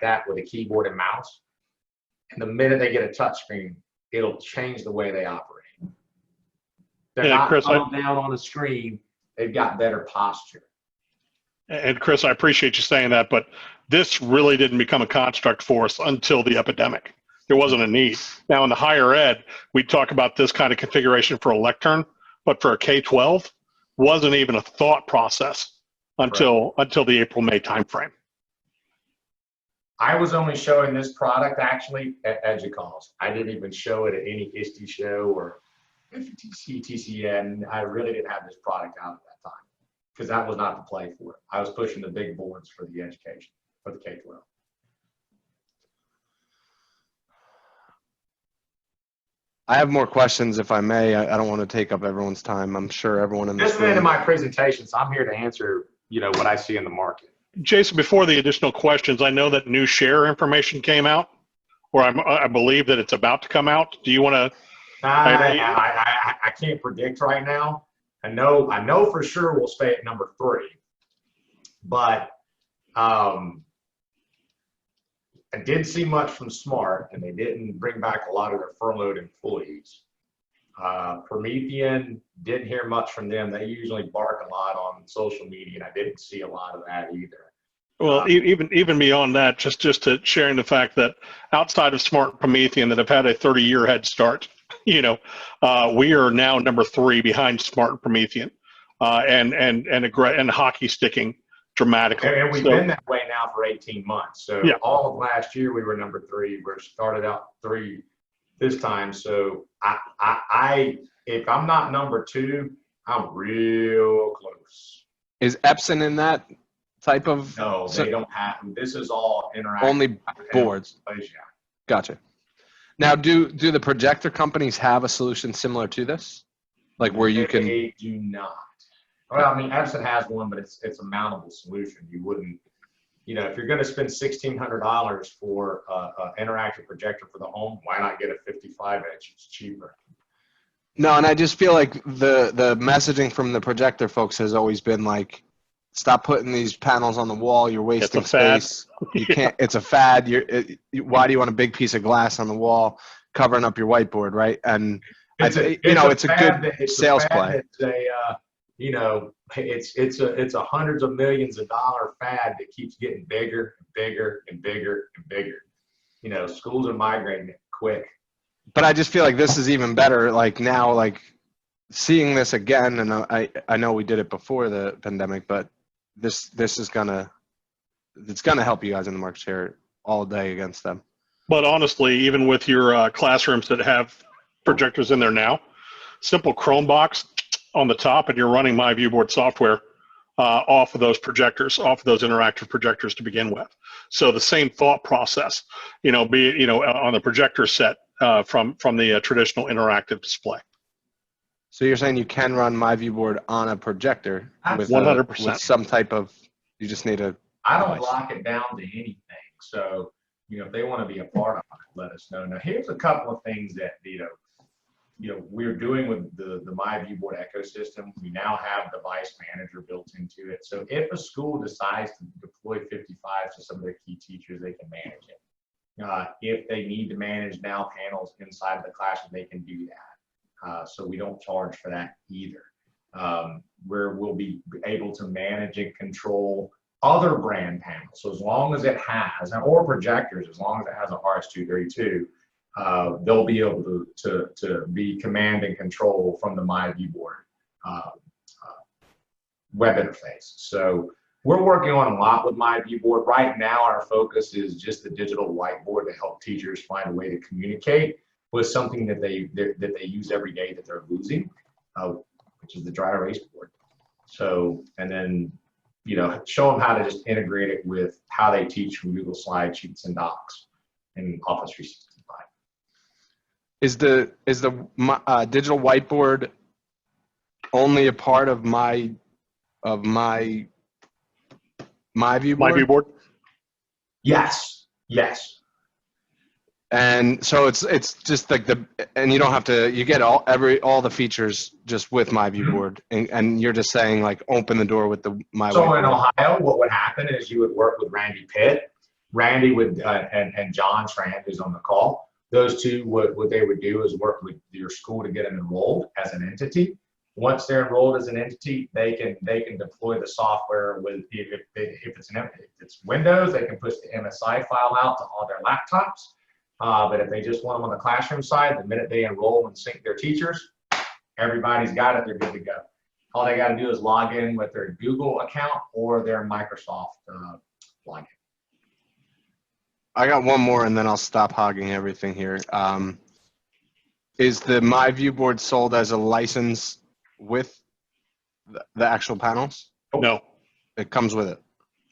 that with a keyboard and mouse. And the minute they get a touch screen, it'll change the way they operate. They're not Chris, down on the screen. They've got better posture. And Chris, I appreciate you saying that, but this really didn't become a construct for us until the epidemic. There wasn't a need. Now in the higher ed, we talk about this kind of configuration for a lectern, but for a K-12, wasn't even a thought process until the April-May timeframe. I was only showing this product actually at EDUCALS. I didn't even show it at any ISTE show or TCN. I really didn't have this product out at that time because that was not the play for it. I was pushing the big boards for the education, for the K-12. I have more questions if I may. I don't want to take up everyone's time. I'm sure everyone in this room. This is into my presentation, so I'm here to answer, what I see in the market. Jason, before the additional questions, I know that new share information came out, or I believe that it's about to come out. Do you want to? I can't predict right now. I know for sure we'll stay at number 3, but I didn't see much from Smart, and they didn't bring back a lot of their furloughed employees. Promethean, didn't hear much from them. They usually bark a lot on social media, and I didn't see a lot of that either. Well, even beyond that, just to sharing the fact that outside of Smart and Promethean that have had a 30-year head start, we are now number 3 behind Smart and Promethean, and hockey sticking dramatically. And we've been that way now for 18 months. So all of last year we were number 3. We started out 3 this time. So I if I'm not number 2, I'm real close. Is Epson in that type of? No, they don't have. This is all interactive. Only boards. Gotcha. Now, do the projector companies have a solution similar to this, like where you can? They do not. Well, I mean, Epson has one, but it's a mountable solution. You wouldn't, if you're going to spend $1,600 for an interactive projector for the home, why not get a 55-inch? It's cheaper. No, and I just feel like the messaging from the projector folks has always been like, stop putting these panels on the wall. You're wasting space. You can't. It's a fad. Why do you want a big piece of glass on the wall covering up your whiteboard, right? And it's a good sales play. It's a hundreds of millions of dollar fad that keeps getting bigger and bigger and bigger and bigger. Schools are migrating it quick. But I just feel like this is even better. Like now, like seeing this again, and I know we did it before the pandemic, but this is gonna help you guys in the market share all day against them. But honestly, even with your classrooms that have projectors in there now, simple Chromebox on the top, and you're running My Viewboard software off of those projectors, off of those interactive projectors to begin with. So the same thought process, be it, on the projector set from the traditional interactive display. So you're saying you can run My Viewboard on a projector with 100%. With some type of, you just need a. I don't lock it down to anything. So, if they want to be a part of it, let us know. Now, here's a couple of things that, we're doing with the My Viewboard ecosystem. We now have Device Manager built into it. So if a school decides to deploy 55 to some of their key teachers, they can manage it. If they need to manage now panels inside the classroom, they can do that. So we don't charge for that either. Where we'll be able to manage and control other brand panels. So as long as it has, or projectors, as long as it has a RS-232, they'll be able to be command and control from the My Viewboard web interface. So we're working on a lot with My Viewboard. Right now, our focus is just the digital whiteboard to help teachers find a way to communicate with something that they use every day that they're losing, which is the dry erase board. So, and then, show them how to just integrate it with how they teach from Google Slide Sheets and Docs in Office 365. Is the digital whiteboard only a part of my Viewboard? My Viewboard? Yes. And so it's just like and you don't have to, you get all the features just with My Viewboard, and you're just saying like open the door with the My. So in Ohio, what would happen is you would work with Randy Pitt, Randy would, and John Tran, who's on the call, those two, what they would do is work with your school to get them enrolled as an entity. Once they're enrolled as an entity, they can deploy the software with, if it's Windows, they can push the MSI file out to all their laptops. But if they just want them on the classroom side, the minute they enroll and sync their teachers, everybody's got it, they're good to go. All they got to do is log in with their Google account or their Microsoft login. I got one more, and then I'll stop hogging everything here. Is the MyView board sold as a license with the actual panels? No. It comes with it.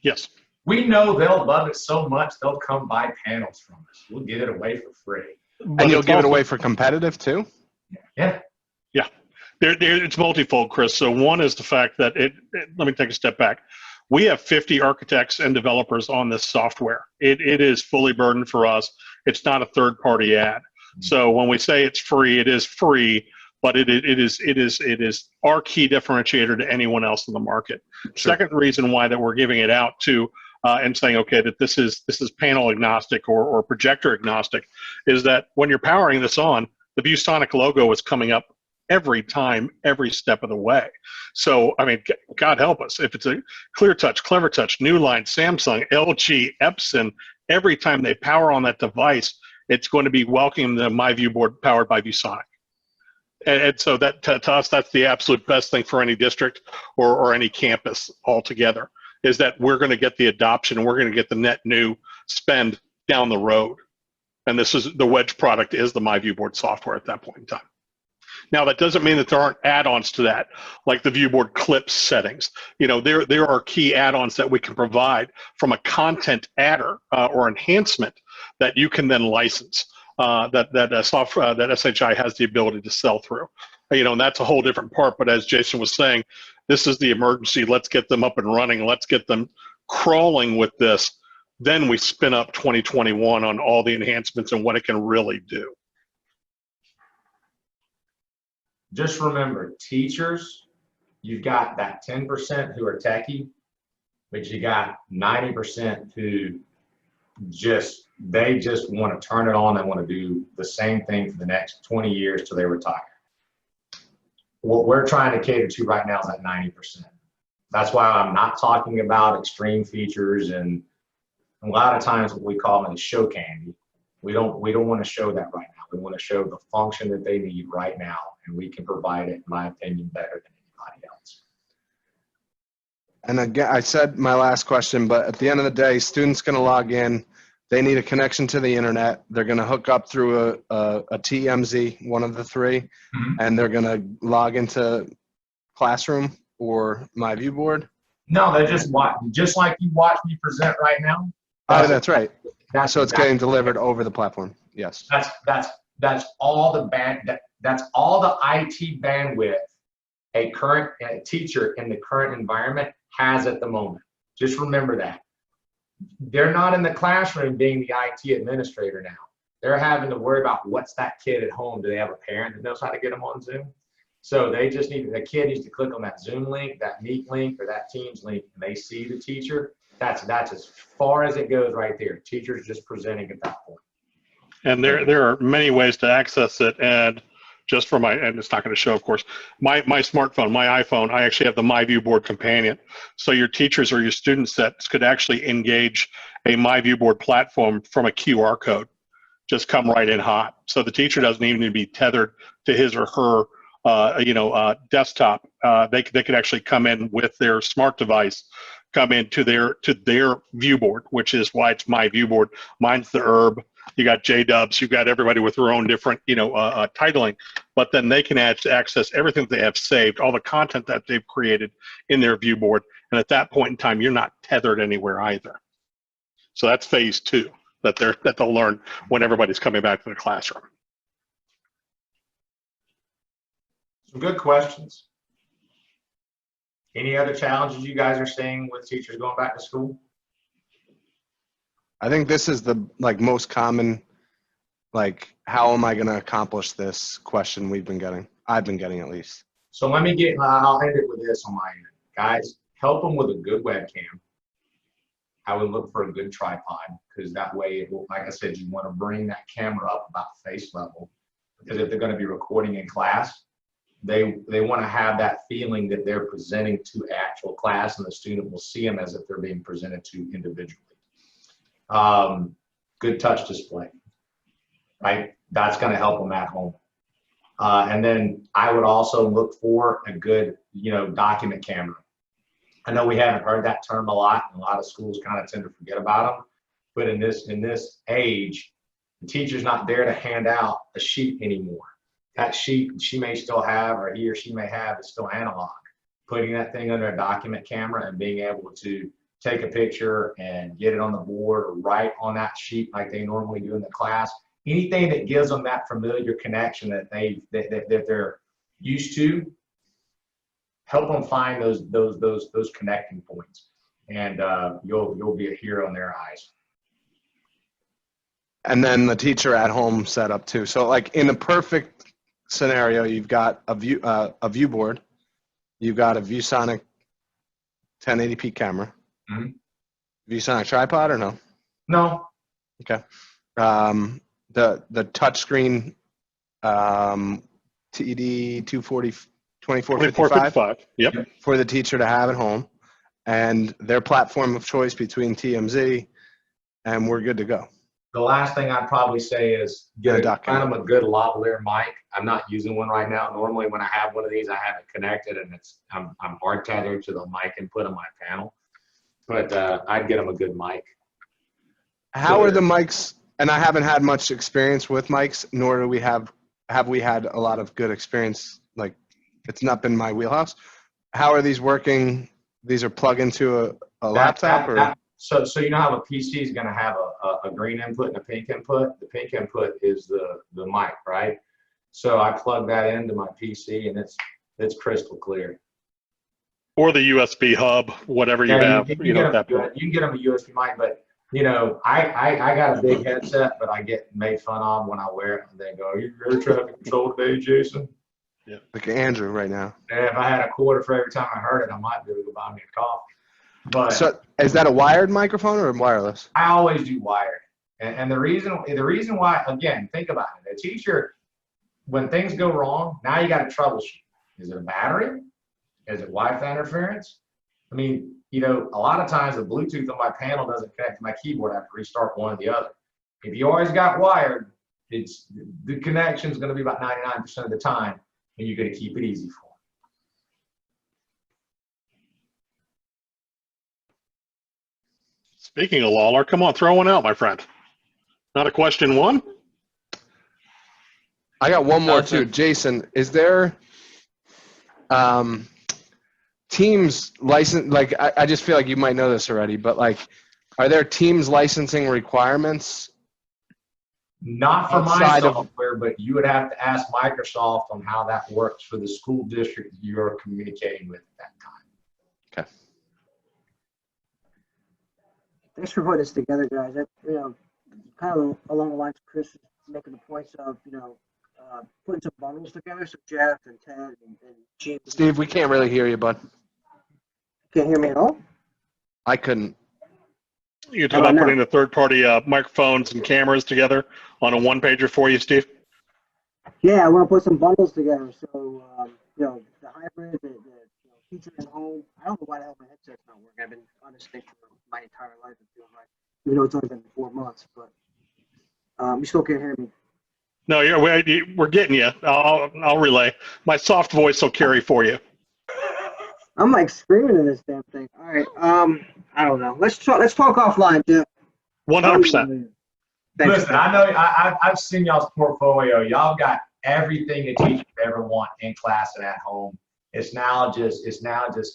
Yes. We know they'll love it so much they'll come buy panels from us. We'll give it away for free. And you'll give it away for competitive too? Yeah. Yeah. It's multifold, Chris. So one is the fact that let me take a step back. We have 50 architects and developers on this software. It is fully burdened for us. It's not a third-party ad. So when we say it's free, it is free, but it is our key differentiator to anyone else in the market. Sure. Second reason why that we're giving it out to and saying, okay, that this is panel agnostic or projector agnostic, is that when you're powering this on, the ViewSonic logo is coming up every time, every step of the way. So, I mean, God help us. If it's a ClearTouch, CleverTouch, Newline, Samsung, LG, Epson, every time they power on that device, it's going to be welcoming the MyView board powered by ViewSonic. And so that to us, that's the absolute best thing for any district or any campus altogether, is that we're going to get the adoption, and we're going to get the net new spend down the road. And this is the wedge product is the MyView board software at that point in time. Now, that doesn't mean that there aren't add-ons to that, like the viewboard clips settings. You know, there are key add-ons that we can provide from a content adder or enhancement that you can then license that software that SHI has the ability to sell through. You know, and that's a whole different part. But as Jason was saying, this is the emergency. Let's get them up and running. Let's get them crawling with this. Then we spin up 2021 on all the enhancements and what it can really do. Just remember, teachers, you've got that 10% who are techie, but you got 90% who they just want to turn it on and want to do the same thing for the next 20 years till they retire. What we're trying to cater to right now is that 90%. That's why I'm not talking about extreme features, and a lot of times what we call them is show candy. We don't want to show that right now. We want to show the function that they need right now, and we can provide it, in my opinion, better than anybody else. And again, I said my last question, but at the end of the day, students going to log in. They need a connection to the internet. They're going to hook up through a TMZ, one of the three, and they're going to log into Classroom or MyView board. No, they just watch, just like you watch me present right now. Oh, that's right. So it's getting delivered over the platform. Yes. That's all the that's all the IT bandwidth a current teacher in the current environment has at the moment. Just remember that. They're not in the classroom being the IT administrator now. They're having to worry about what's that kid at home. Do they have a parent that knows how to get them on Zoom? So they just the kid needs to click on that Zoom link, that Meet link, or that Teams link, and they see the teacher. That's as far as it goes right there. Teachers just presenting at that point. And there are many ways to access it. And just for and it's not going to show, of course, my smartphone, my iPhone, I actually have the MyView board companion. So your teachers or your student sets could actually engage a MyView board platform from a QR code. Just come right in hot. So the teacher doesn't even need to be tethered to his or her desktop. They could actually come in with their smart device, come into their view board, which is why it's my view board. Mine's the herb. You got J-dubs, you got everybody with their own different, titling, but then they can access everything that they have saved, all the content that they've created in their view board. And at that point in time, you're not tethered anywhere either. So that's phase 2 that they'll learn when everybody's coming back to the classroom. Some good questions. Any other challenges you guys are seeing with teachers going back to school? I think this is the most common, how am I going to accomplish this question we've been getting. I've been getting at least. So let me I'll end it with this on my end. Guys, help them with a good webcam. I would look for a good tripod, because that way, it will, like I said, you want to bring that camera up about face level, because if they're going to be recording in class, they want to have that feeling that they're presenting to actual class, and the student will see them as if they're being presented to individually. Good touch display, right? That's going to help them at home. And then I would also look for a good, document camera. I know we haven't heard that term a lot, and a lot of schools kind of tend to forget about them. But in this age, the teacher's not there to hand out a sheet anymore. That sheet she may still have, or he or she may have, is still analog. Putting that thing under a document camera and being able to take a picture and get it on the board or write on that sheet like they normally do in the class. Anything that gives them that familiar connection that they're used to, help them find those connecting points, and you'll be a hero in their eyes. And then the teacher at home setup too. So like in a perfect scenario, you've got a view board, you've got a ViewSonic 1080p camera. Mm-hmm. ViewSonic tripod or no? No. Okay. The touchscreen TD 2455. Yep. For the teacher to have at home, and their platform of choice between TMZ, and we're good to go. The last thing I'd probably say is get a good lavalier mic. I'm not using one right now. Normally when I have one of these, I have it connected, and I'm hard tethered to the mic input on my panel. But I'd get them a good mic. How are the mics? And I haven't had much experience with mics, nor do we have we had a lot of good experience. Like, it's not been my wheelhouse. How are these working? These are plug into a laptop? So you know how a PC is going to have a green input and a pink input? The pink input is the mic, right? So I plug that into my PC, and it's crystal clear. Or the USB hub, whatever you have. You can get them a USB mic, but I got a big headset, but I get made fun of when I wear it. And they go, "Are you air traffic control today, Jason?" Yeah. Like Andrew right now. And if I had a quarter for every time I heard it, I might be able to go buy me a coffee. But so is that a wired microphone or wireless? I always do wired. And the reason why, again, think about it. A teacher, when things go wrong, now you got to troubleshoot. Is it a battery? Is it Wi-Fi interference? I mean, a lot of times the Bluetooth on my panel doesn't connect to my keyboard. I have to restart one or the other. If you always got wired, the connection is going to be about 99% of the time, and you're going to keep it easy for them. Speaking of Lawler, come on, throw one out, my friend. Not a question one? I got one more too. Jason, is there Teams license, like I just feel like you might know this already, but like, are there Teams licensing requirements? Not for my software, but you would have to ask Microsoft on how that works for the school district you're communicating with at that time. Okay. Thanks for putting this together, guys. Kind of along the lines of Chris making the points of, putting some bundles together. So Jeff and Ted and Jim. Steve, we can't really hear you, bud. Can't hear me at all? I couldn't. You're talking about putting the third-party microphones and cameras together on a one-pager for you, Steve? Yeah, I want to put some bundles together. So, the hybrid, the teacher at home. I don't know why the hell my headset's not working. I've been on this thing for my entire life, it feels like. Even though it's only been 4 months, but you still can't hear me. No, we're getting you. I'll relay. My soft voice will carry for you. I'm like screaming in this damn thing. All right. I don't know. Let's talk offline, Jeff. 100%. Listen, I know I've seen y'all's portfolio. Y'all got everything a teacher could ever want in class and at home. It's now just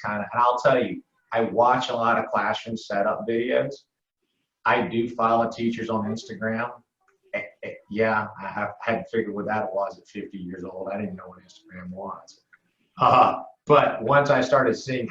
kind of, and I'll tell you, I watch a lot of classroom setup videos. I do follow teachers on Instagram. Yeah, I hadn't figured what that was at 50 years old. I didn't know what Instagram was. But once I started seeing